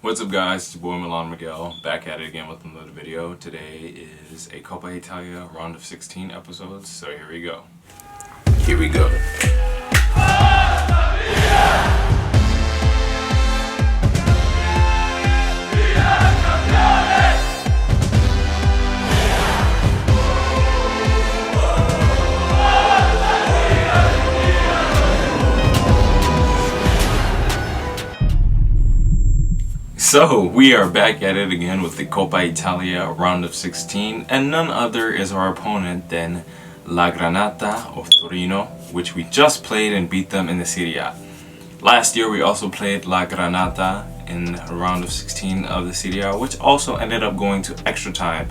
What's up guys, it's your boy Milano Miguel, back at it again with another video. Today is a Coppa Italia round of 16 episodes, so here we go. Here we go. So we are back at it again with the Coppa Italia round of 16, and none other is our opponent than La Granata of Torino, which we just played and beat them in the Serie A. Last year we also played La Granata in a round of 16 of the Serie A, which also ended up going to extra time,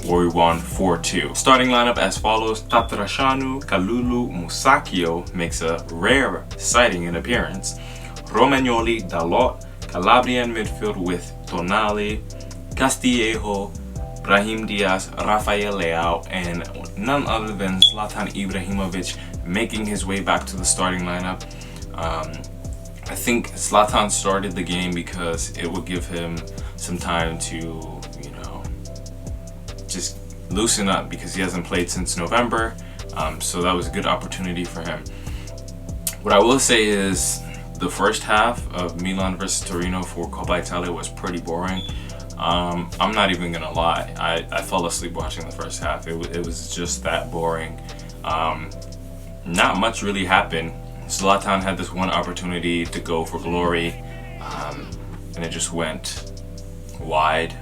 where we won 4-2. Starting lineup as follows: Tatrashanu, Kalulu, Musacchio makes a rare sighting and appearance. Romagnoli, Dalot, Calabrian midfield with Tonali, Castillejo, Brahim Diaz, Rafael Leao, and none other than Zlatan Ibrahimovic making his way back to the starting lineup. I think Zlatan started the game because it would give him some time to, just loosen up, because he hasn't played since November. So that was a good opportunity for him. What I will say is, the first half of Milan versus Torino for Coppa Italia was pretty boring. I'm not even gonna lie, I fell asleep watching the first half. It was just that boring. Not much really happened. Zlatan had this one opportunity to go for glory, and it just went wide.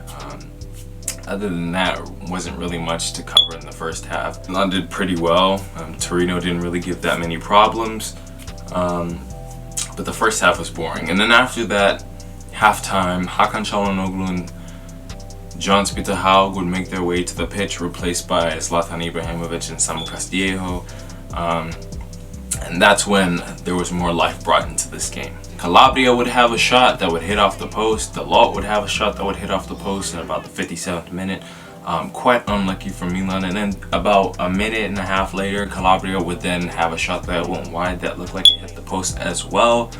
Other than that, wasn't really much to cover in the first half. Milan did pretty well. Torino didn't really give that many problems. But the first half was boring. And then after that, halftime, Hakan Çalhanoğlu and John Spitahau would make their way to the pitch, replaced by Zlatan Ibrahimovic and Samu Castillejo. And that's when there was more life brought into this game. Calabria would have a shot that would hit off the post. Dalot would have a shot that would hit off the post in about the 57th minute. Quite unlucky for Milan. And then about a minute and a half later, Calabria would then have a shot that went wide that looked like it hit the post as well.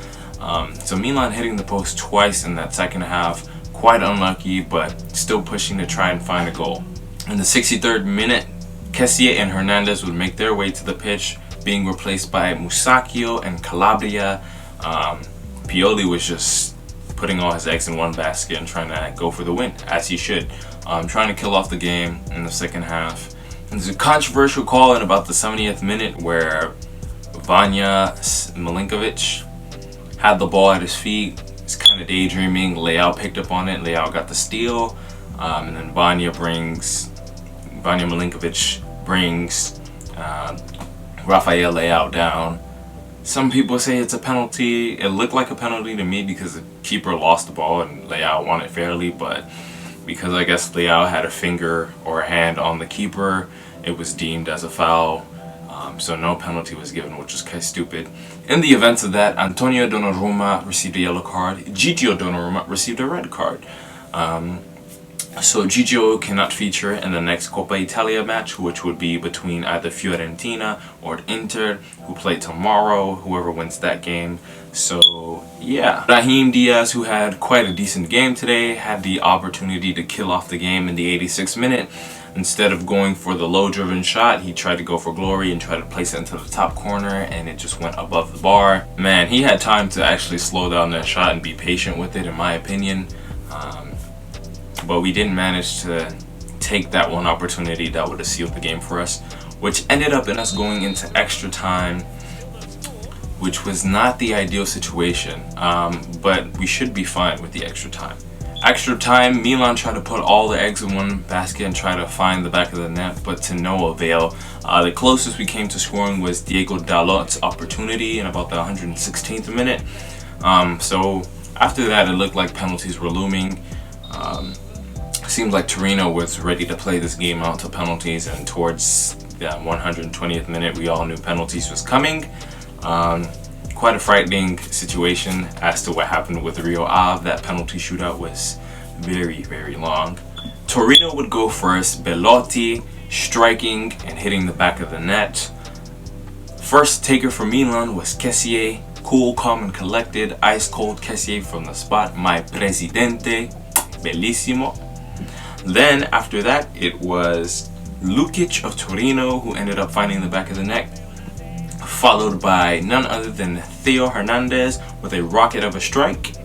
So Milan hitting the post twice in that second half. Quite unlucky, but still pushing to try and find a goal. In the 63rd minute, Kessie and Hernandez would make their way to the pitch, being replaced by Musacchio and Calabria. Pioli was just putting all his eggs in one basket and trying to go for the win, as he should. Trying to kill off the game in the second half. And there's a controversial call in about the 70th minute where Vanja Milinkovic had the ball at his feet. He's kind of daydreaming. Leao picked up on it. Leao got the steal. And then Vanja Milinkovic brings Rafael Leao down. Some people say it's a penalty. It looked like a penalty to me because the keeper lost the ball and Leao won it fairly, but because I guess Leao had a finger or a hand on the keeper, it was deemed as a foul. So no penalty was given, which is kind of stupid. In the event of that, Antonio Donnarumma received a yellow card. Gigio Donnarumma received a red card. So Gigio cannot feature in the next Coppa Italia match, which would be between either Fiorentina or Inter, who play tomorrow, whoever wins that game. So yeah, Brahim Diaz, who had quite a decent game today, had the opportunity to kill off the game in the 86th minute. Instead of going for the low-driven shot, he tried to go for glory and try to place it into the top corner, and it just went above the bar. Man, he had time to actually slow down that shot and be patient with it, in my opinion. But we didn't manage to take that one opportunity that would have sealed the game for us, which ended up in us going into extra time, which was not the ideal situation, but we should be fine with the extra time. Extra time, Milan tried to put all the eggs in one basket and try to find the back of the net, but to no avail. The closest we came to scoring was Diego Dalot's opportunity in about the 116th minute. So after that, it looked like penalties were looming. Seemed like Torino was ready to play this game out to penalties, and towards the 120th minute, we all knew penalties was coming. Quite a frightening situation as to what happened with Rio Ave. That penalty shootout was very, very long. Torino would go first, Belotti striking and hitting the back of the net. First taker for Milan was Kessie, Cool, calm, and collected. Ice cold Kessie from the spot. My Presidente. Bellissimo. Then after that, it was Lukic of Torino who ended up finding the back of the net, followed by none other than Theo Hernandez with a rocket of a strike.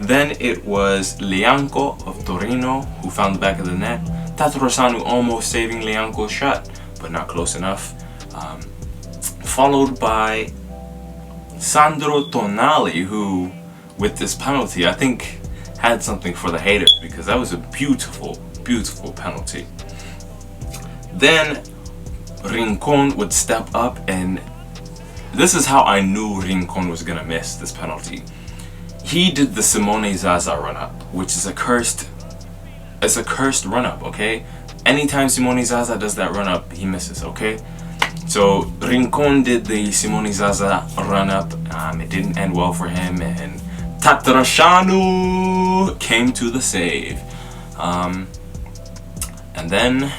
Then it was Lianco of Torino who found the back of the net. Tato Rossoneri almost saving Lianco's shot, but not close enough. Followed by Sandro Tonali, who with this penalty I think had something for the haters, because that was a beautiful, beautiful penalty. Then Rincon would step up, and this is how I knew Rincon was gonna miss this penalty. He did the Simone Zaza run up, which is a cursed run up, okay? Anytime Simone Zaza does that run up, he misses, okay? So Rincon did the Simone Zaza run up. It didn't end well for him, and Tatarashanu came to the save. And then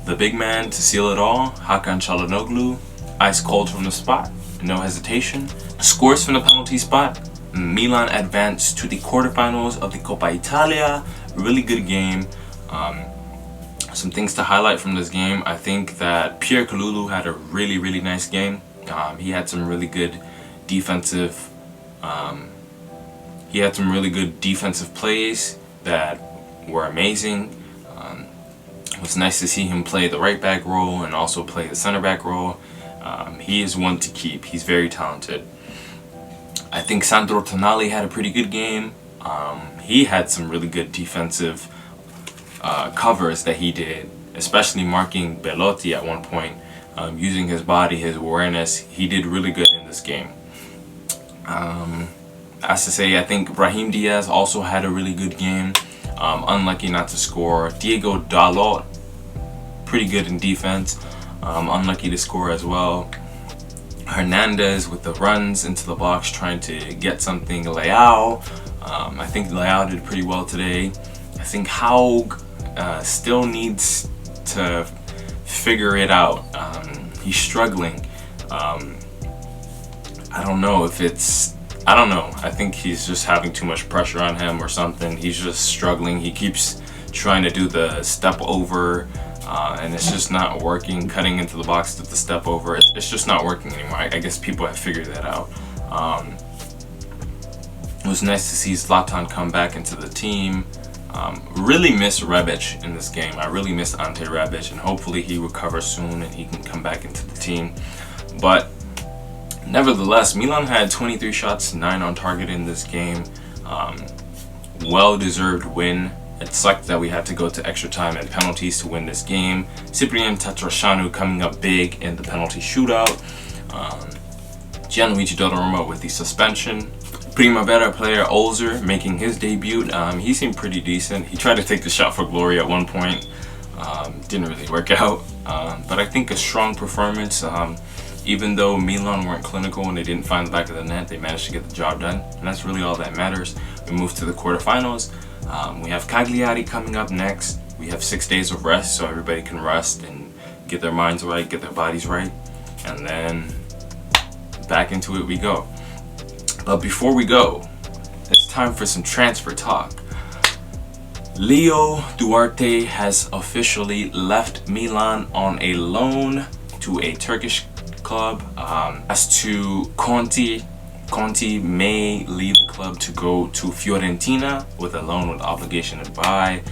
the big man to seal it all, Hakan Çalhanoğlu, ice cold from the spot, no hesitation. Scores from the penalty spot. Milan advanced to the quarterfinals of the Coppa Italia. Really good game. Some things to highlight from this game. I think that Pierre Kalulu had a really, really nice game. He had some really good defensive plays that were amazing. It was nice to see him play the right back role and also play the center back role. He is one to keep. He's very talented. I think Sandro Tonali had a pretty good game. He had some really good defensive covers that he did, especially marking Belotti at one point, using his body, his awareness. He did really good in this game. As to say, I think Brahim Diaz also had a really good game. Unlucky not to score. Diego Dalot, pretty good in defense. Unlucky to score as well. Hernandez with the runs into the box trying to get something. Leao, I think Leao did pretty well today. I think Haug still needs to figure it out. He's struggling. I don't know. I think he's just having too much pressure on him or something. He's just struggling. He keeps trying to do the step over, and it's just not working. Cutting into the box with the step over, it's just not working anymore. I guess people have figured that out. It was nice to see Zlatan come back into the team. Really miss Rebic in this game. I really miss Ante Rebic, and hopefully he recovers soon and he can come back into the team. But nevertheless, Milan had 23 shots, 9 on target in this game. Well-deserved win. It sucked that we had to go to extra time and penalties to win this game. Cyprian Tatarashanu coming up big in the penalty shootout. Gianluigi Donnarumma with the suspension. Primavera player Olzer making his debut. He seemed pretty decent. He tried to take the shot for glory at one point. Didn't really work out. But I think a strong performance. Even though Milan weren't clinical and they didn't find the back of the net, they managed to get the job done. And that's really all that matters. We move to the quarterfinals. We have Cagliari coming up next. We have 6 days of rest, so everybody can rest and get their minds right, get their bodies right. And then back into it we go. But before we go, it's time for some transfer talk. Leo Duarte has officially left Milan on a loan to a Turkish club. As to Conti may leave the club to go to Fiorentina with a loan with obligation to buy.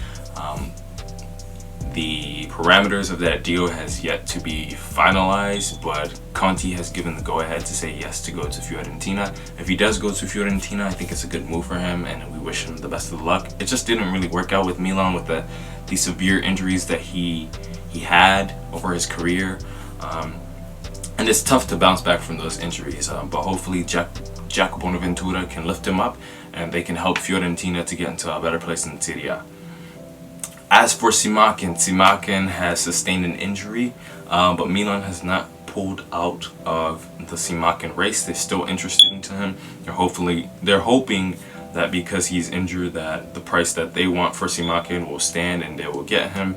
The parameters of that deal has yet to be finalized, but Conti has given the go-ahead to say yes to go to Fiorentina. If he does go to Fiorentina, I think it's a good move for him, and we wish him the best of luck. It just didn't really work out with Milan with the severe injuries that he had over his career. And it's tough to bounce back from those injuries, but hopefully Jack Bonaventura can lift him up and they can help Fiorentina to get into a better place in Serie A. As for Simakan has sustained an injury, but Milan has not pulled out of the Simakan race. They're still interested in him. They're hoping that because he's injured that the price that they want for Simakan will stand and they will get him.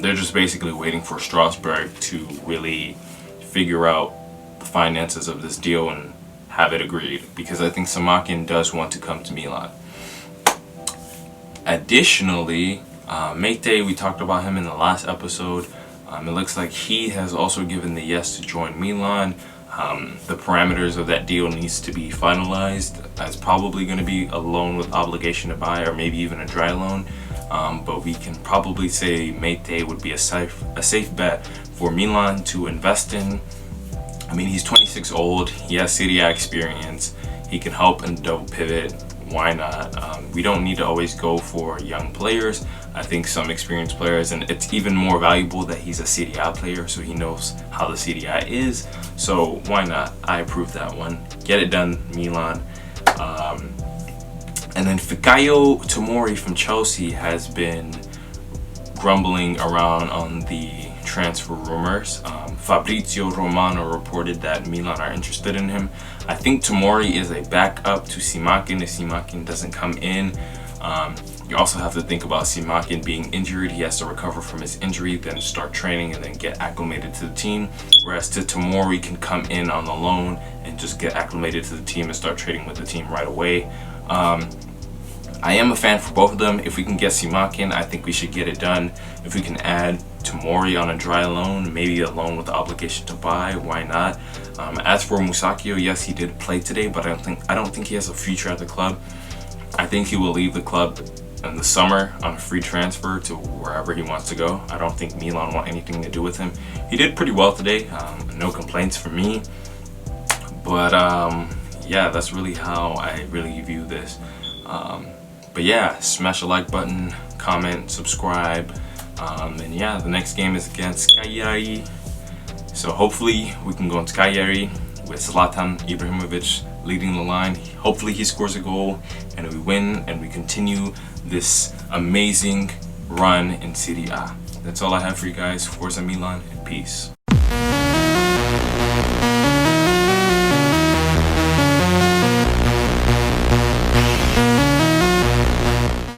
They're just basically waiting for Strasbourg to really figure out the finances of this deal and have it agreed, because I think Samakin does want to come to Milan. Additionally, Mate, we talked about him in the last episode. It looks like he has also given the yes to join Milan. The parameters of that deal needs to be finalized. That's probably going to be a loan with obligation to buy, or maybe even a dry loan. But we can probably say Mate would be a safe bet for Milan to invest in. I mean, he's 26 old. He has Serie A experience. He can help in double pivot. Why not? We don't need to always go for young players. I think some experienced players, and it's even more valuable that he's a Serie A player, so he knows how the Serie A is. So why not? I approve that one. Get it done, Milan. And then Fikayo Tomori from Chelsea has been grumbling around on the transfer rumors. Fabrizio Romano reported that Milan are interested in him. I think Tomori is a backup to Simakin if Simakin doesn't come in. You also have to think about Simakin being injured. He has to recover from his injury, then start training, and then get acclimated to the team. Whereas Tomori can come in on the loan and just get acclimated to the team and start training with the team right away. I am a fan for both of them. If we can get Simakin, I think we should get it done. If we can add Tomori on a dry loan, maybe a loan with the obligation to buy, why not? As for Musacchio, yes, he did play today, but I don't think he has a future at the club. I think he will leave the club in the summer on a free transfer to wherever he wants to go. I don't think Milan want anything to do with him. He did pretty well today. No complaints from me. But yeah, that's really how I really view this. But yeah, smash the like button, comment, subscribe, and yeah, the next game is against Cagliari. So hopefully we can go into Cagliari with Zlatan Ibrahimovic leading the line. Hopefully he scores a goal and we win and we continue this amazing run in Serie A. That's all I have for you guys. Forza Milan and peace.